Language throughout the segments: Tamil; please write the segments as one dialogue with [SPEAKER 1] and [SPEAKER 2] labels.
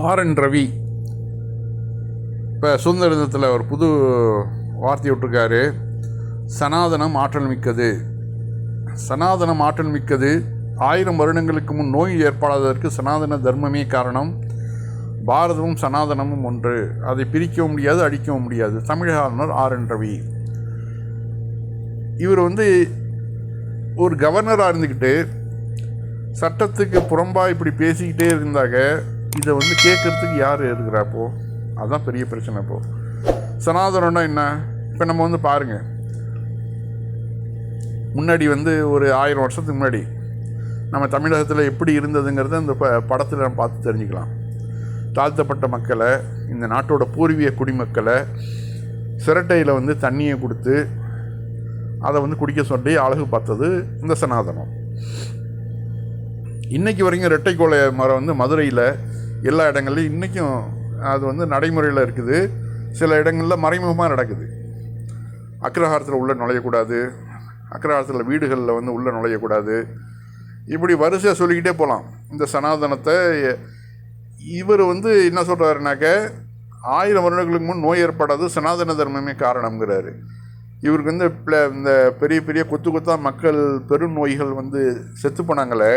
[SPEAKER 1] ஆர்.என். ரவி இப்போ சுதந்திர தினத்தில் ஒரு புது வார்த்தை விட்டுருக்காரு. சனாதனம் ஆற்றல் மிக்கது. சனாதனம் ஆற்றல் மிக்கது. 1000 வருடங்களுக்கு முன் நோய் ஏற்படாததற்கு சனாதன தர்மமே காரணம். பாரதமும் சனாதனமும் ஒன்று. அதை பிரிக்கவும் முடியாது, அடிக்கவும் முடியாது. தமிழக ஆளுநர் ஆர்.என். ரவி இவர் ஒரு கவர்னராக இருந்துக்கிட்டு சட்டத்துக்கு புறம்பாக இப்படி பேசிக்கிட்டே இருந்தாங்க. இதை கேட்குறதுக்கு யார் இருக்கிறாப்போ? அதுதான் பெரிய பிரச்சனை. இப்போது சனாதனம்னா என்ன? இப்போ நம்ம பாருங்கள், முன்னாடி ஒரு 1000 வருஷத்துக்கு முன்னாடி நம்ம தமிழகத்தில் எப்படி இருந்ததுங்கிறத இந்த படத்தில் நம்ம பார்த்து தெரிஞ்சுக்கலாம். தாழ்த்தப்பட்ட மக்களை, இந்த நாட்டோட பூர்வீக குடிமக்களை சிரட்டையில் தண்ணியை கொடுத்து அதை குடிக்க சொல்லி அழகு பார்த்தது இந்த சனாதனம். இன்றைக்கி வரைக்கும் ரெட்டைக்கோளை மரம் மதுரையில் எல்லா இடங்கள்லையும் இன்றைக்கும் அது நடைமுறையில் இருக்குது. சில இடங்களில் மறைமுகமாக நடக்குது. அக்ரஹாரத்தில் உள்ளே நுழையக்கூடாது, அக்ரஹாரத்தில் வீடுகளில் உள்ளே நுழையக்கூடாது, இப்படி வரிசையாக சொல்லிக்கிட்டே போகலாம். இந்த சனாதனத்தை இவர் என்ன சொல்கிறாருனாக்க 1000 வருடங்களுக்கு முன் நோய் ஏற்படாது, சனாதன தர்மமே காரணம்ங்கிறாரு. இவருக்கு இந்த பெரிய பெரிய கொத்தாக மக்கள் பெரும் நோய்கள் செத்து போனாங்களே,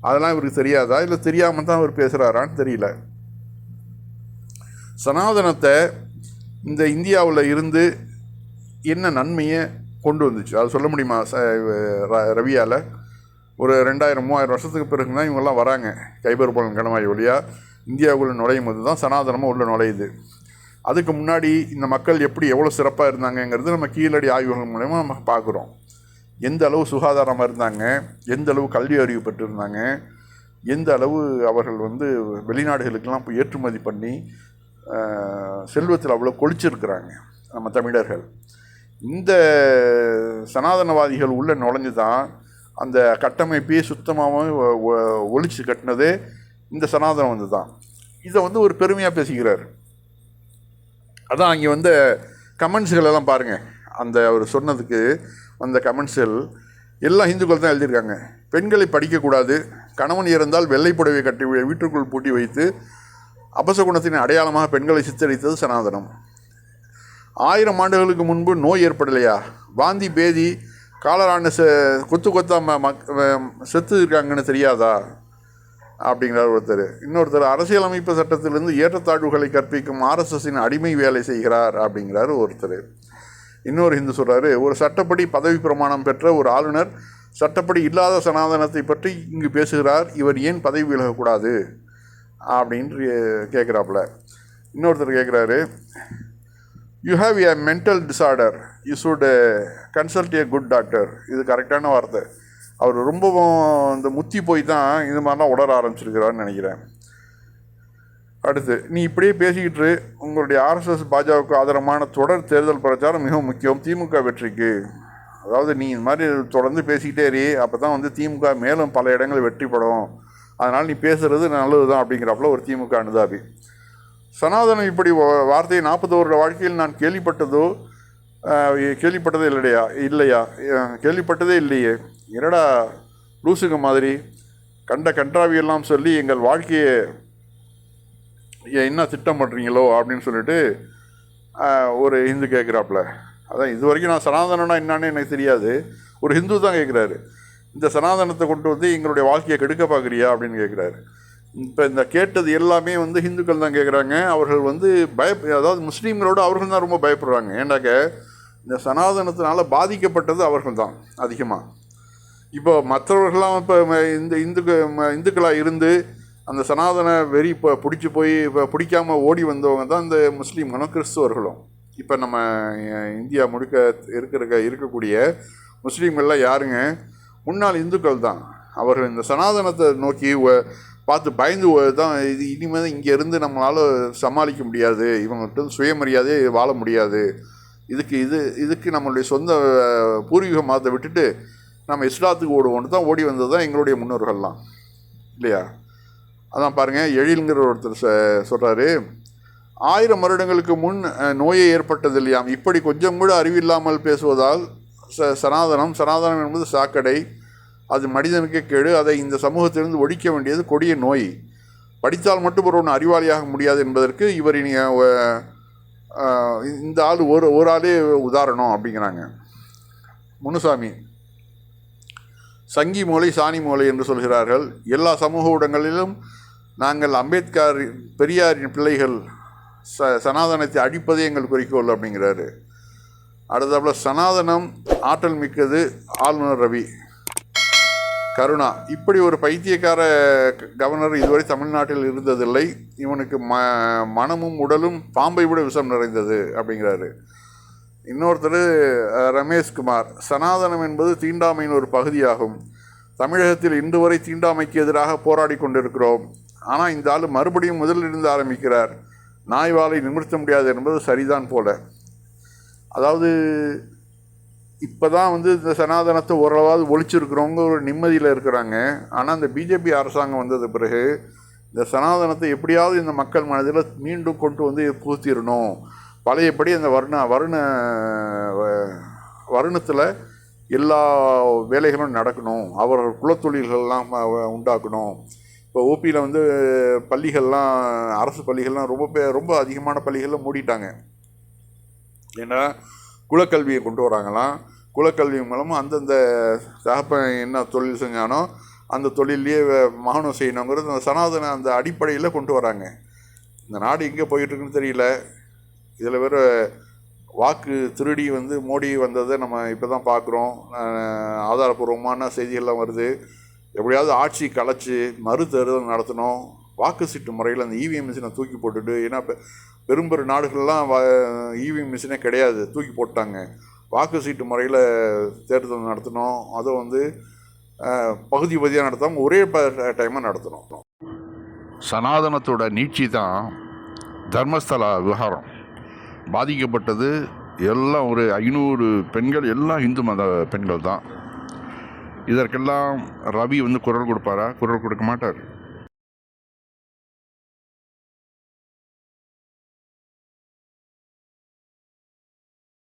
[SPEAKER 1] அதெல்லாம் இவருக்கு தெரியாதா? இல்லை தெரியாமல் தான் அவர் பேசுகிறாரான்னு தெரியல. சனாதனத்தை இந்த இந்தியாவில் இருந்து என்ன நன்மையை கொண்டு வந்துச்சு அது சொல்ல முடியுமா ரவியால்? ஒரு 2000-3000 வருஷத்துக்கு பிறகு தான் இவங்கெல்லாம் வராங்க. கைபர் போலன் கணவாய் வழியாக இந்தியாவுக்குள்ளே நுழையும் போது தான் சனாதனமாக உள்ளே நுழையுது. அதுக்கு முன்னாடி இந்த மக்கள் எவ்வளோ சிறப்பாக இருந்தாங்கங்கிறது நம்ம கீழடி ஆய்வுகள் மூலமாக நம்ம பார்க்குறோம். எந்த அளவு சுகாதாரமாக இருந்தாங்க, எந்த அளவு கல்வி அறிவு பெற்றிருந்தாங்க, எந்த அளவு அவர்கள் வெளிநாடுகளுக்கெல்லாம் போய் ஏற்றுமதி பண்ணி செல்வத்தில் அவ்வளோ கொளிச்சிருக்கிறாங்க நம்ம தமிழர்கள். இந்த சனாதனவாதிகள் உள்ளே நுழைஞ்சு தான் அந்த கட்டமைப்பையே சுத்தமாகவும் ஒழிச்சு கட்டினதே இந்த சனாதனம் தான். இதை ஒரு பெருமையாக பேசிக்கிறார். அதான் அங்கே கமெண்ட்ஸுகள் எல்லாம் பாருங்கள். அந்த அவர் சொன்னதுக்கு அந்த கமெண்ட்ஸுகள் எல்லாம் இந்துக்கள் தான் எழுதியிருக்காங்க. பெண்களை படிக்கக்கூடாது, கணவன் இறந்தால் வெள்ளை புடவை கட்டி வீட்டுக்குள் பூட்டி வைத்து அபசகுணத்தின் அடையாளமாக பெண்களை சித்தரித்தது சனாதனம். 1000 ஆண்டுகளுக்கு முன்பு நோய் ஏற்படலையா? வாந்தி பேதி காலரான கொத்தா செத்து இருக்காங்கன்னு தெரியாதா அப்படிங்கிறார் ஒருத்தர். இன்னொருத்தர் அரசியலமைப்பு சட்டத்திலிருந்து ஏற்றத்தாழ்வுகளை கற்பிக்கும் ஆர்எஸ்எஸின் அடிமை வேலை செய்கிறார் அப்படிங்கிறார் ஒருத்தர். இன்னொரு ஹிந்து சொல்கிறாரு, ஒரு சட்டப்படி பதவி பிரமாணம் பெற்ற ஒரு ஆளுநர் சட்டப்படி இல்லாத சனாதனத்தை பற்றி இங்கு பேசுகிறார், இவர் ஏன் பதவி விலகக்கூடாது அப்படின்ட்டு கேட்குறாப்புல. இன்னொருத்தர் கேட்குறாரு, you have a mental disorder, you should consult a good doctor. இது கரெக்டான வார்த்தை. அவர் ரொம்பவும் இந்த முத்தி போய் தான் இது மாதிரிலாம் உடற ஆரம்பிச்சிருக்கிறான்னு நினைக்கிறேன். அடுத்து, நீ இப்படியே பேசிக்கிட்டு உங்களுடைய ஆர்எஸ்எஸ் பாஜகவுக்கு ஆதரமான தொடர் தேர்தல் பிரச்சாரம் மிகவும் முக்கியம் திமுக வெற்றிக்கு. அதாவது நீ இந்த மாதிரி தொடர்ந்து பேசிக்கிட்டே இரு, அப்போ தான் திமுக மேலும் பல இடங்கள் வெற்றிப்படும், அதனால் நீ பேசுகிறது நல்லது தான் அப்படிங்கிறப்பல ஒரு திமுக அனுதாபி. சனாதனம் இப்படி வார்த்தையை 40 வருட வாழ்க்கையில் நான் கேள்விப்பட்டதே இல்லையா? கேள்விப்பட்டதே இல்லையே. என்னடா லூசுங்க மாதிரி கன்றாவியெல்லாம் சொல்லி எங்கள் வாழ்க்கையை என்ன திட்டம் பண்ணுறீங்களோ அப்படின்னு சொல்லிட்டு ஒரு ஹிந்து கேட்குறாப்புல. அதான் இது வரைக்கும் நான் சனாதனம்னா என்னான்னு எனக்கு தெரியாது. ஒரு ஹிந்து தான் கேட்குறாரு, இந்த சனாதனத்தை கொண்டு எங்களுடைய வாழ்க்கையை கெடுக்க பார்க்குறியா அப்படின்னு கேட்குறாரு. இப்போ இந்த கேட்டது எல்லாமே ஹிந்துக்கள் தான் கேட்குறாங்க. அவர்கள் அதாவது முஸ்லீம்களோடு அவர்கள் தான் ரொம்ப பயப்படுறாங்க. ஏண்டாக்க இந்த சனாதனத்தினால பாதிக்கப்பட்டது அவர்கள் தான் அதிகமாக. இப்போ மற்றவர்கள்லாம் இப்போ இந்த இந்துக்களாக இருந்து அந்த சனாதன வெறி இப்போ பிடிக்காமல் ஓடி வந்தவங்க தான் இந்த முஸ்லீம்களும் கிறிஸ்துவர்களும். இப்போ நம்ம இந்தியா முழுக்க இருக்கக்கூடிய முஸ்லீம்கள்லாம் யாருங்க? முன்னாள் இந்துக்கள் தான். அவர்கள் இந்த சனாதனத்தை நோக்கி பார்த்து பயந்து தான் இது இனிமேல் இங்கே இருந்து நம்மளால் சமாளிக்க முடியாது, இவங்கள்ட்ட சுயமரியாதையே வாழ முடியாது, இதுக்கு நம்மளுடைய சொந்த பூர்வீக மதத்தை விட்டுட்டு நம்ம இஸ்லாத்துக்கு ஓடுவோன்னு தான் ஓடி வந்தது தான் எங்களுடைய முன்னோர்கள்லாம் இல்லையா? அதான் பாருங்கள், எழில்ங்கிற ஒருத்தர் சொல்கிறாரு, 1000 வருடங்களுக்கு முன் நோயை ஏற்பட்டது இல்லையாம். இப்படி கொஞ்சம் கூட அறிவில்லாமல் பேசுவதால் சனாதனம் என்பது சாக்கடை, அது மனிதனுக்கே கேடு, அதை இந்த சமூகத்திலிருந்து ஒழிக்க வேண்டியது கொடிய நோய். படித்தால் மட்டும் ஒருவன் அறிவாளியாக முடியாது என்பதற்கு இவர் இனி இந்த ஆள் ஒரு ஆளே உதாரணம் அப்படிங்கிறாங்க. முனுசாமி, சங்கி மூலை சாணி மூலை என்று சொல்கிறார்கள். எல்லா சமூக ஊடகங்களிலும் நாங்கள் அம்பேத்கர் பெரியாரின் பிள்ளைகள், சனாதனத்தை அழிப்பதே எங்கள் குறிக்கோள் அப்படிங்கிறாரு. அடுத்தபோல் சனாதனம் ஆற்றல் மிக்கது ஆளுநர் ரவி. கருணா, இப்படி ஒரு பைத்தியக்கார கவர்னர் இதுவரை தமிழ்நாட்டில் இருந்ததில்லை. இவனுக்கு மனமும் உடலும் பாம்பை விட விஷம் நிறைந்தது அப்படிங்கிறாரு. இன்னொருத்தர் ரமேஷ்குமார், சனாதனம் என்பது தீண்டாமையின் ஒரு பகுதியாகும். தமிழகத்தில் இன்று வரை தீண்டாமைக்கு எதிராக போராடி கொண்டிருக்கிறோம். ஆனால் இந்த ஆள் மறுபடியும் முதலிலிருந்து ஆரம்பிக்கிறார். நாய் வாலை நிமிர்த்த முடியாது என்பது சரிதான் போல. அதாவது இப்போ தான் இந்த சனாதனத்தை ஓரளவாவது ஒழிச்சிருக்கிறவங்க ஒரு நிம்மதியில் இருக்கிறாங்க. ஆனால் இந்த பிஜேபி அரசாங்கம் வந்தது பிறகு இந்த சனாதனத்தை எப்படியாவது இந்த மக்கள் மனதில் மீண்டும் கொண்டு புகுத்திடணும். பழையபடி அந்த வருணத்தில் எல்லா வேலைகளும் நடக்கணும். அவர்கள் குலத்தொழில்கள்லாம் உண்டாக்கணும். இப்போ ஓபியில் பள்ளிகள்லாம், அரசு பள்ளிகள்லாம் ரொம்ப அதிகமான பள்ளிகளில் மூடிட்டாங்க. ஏன்னா குலக்கல்வியை கொண்டு வராங்களாம். குலக்கல்வி மூலமாக அந்தந்த தகப்பன் என்ன தொழில் செஞ்சானோ அந்த தொழிலையே மகனும் செய்யணுங்கிறது அந்த சனாதன அந்த அடிப்படையில் கொண்டு வராங்க. இந்த நாடு எங்கே போயிட்டுருக்குன்னு தெரியல. இதில் வேறு வாக்கு திருடி மோடி வந்ததை நம்ம இப்போ தான் பார்க்குறோம். ஆதாரபூர்வமான செய்திகள்லாம் வருது. எப்படியாவது ஆட்சி கலைச்சி மறு தேர்தல் நடத்தணும். வாக்கு சீட்டு முறையில் அந்த இவிஎம் மிஷினை தூக்கி போட்டுட்டு, ஏன்னா இப்போ பெரும்பெரும் நாடுகள்லாம் இவிஎம் மிஷினே கிடையாது, தூக்கி போட்டாங்க. வாக்கு சீட்டு முறையில் தேர்தல் நடத்தணும். அதை பகுதி பகுதியாக நடத்தாமல் ஒரே டைமாக நடத்தணும். சனாதனத்தோட நீட்சி தான் தர்மஸ்தலா விவகாரம். பாதிக்கப்பட்டது எல்லாம் ஒரு 500 பெண்கள், எல்லாம் இந்து மத பெண்கள் தான். இதற்கெல்லாம் ரவி குரல் கொடுப்பாரா? குரல் கொடுக்க மாட்டார்.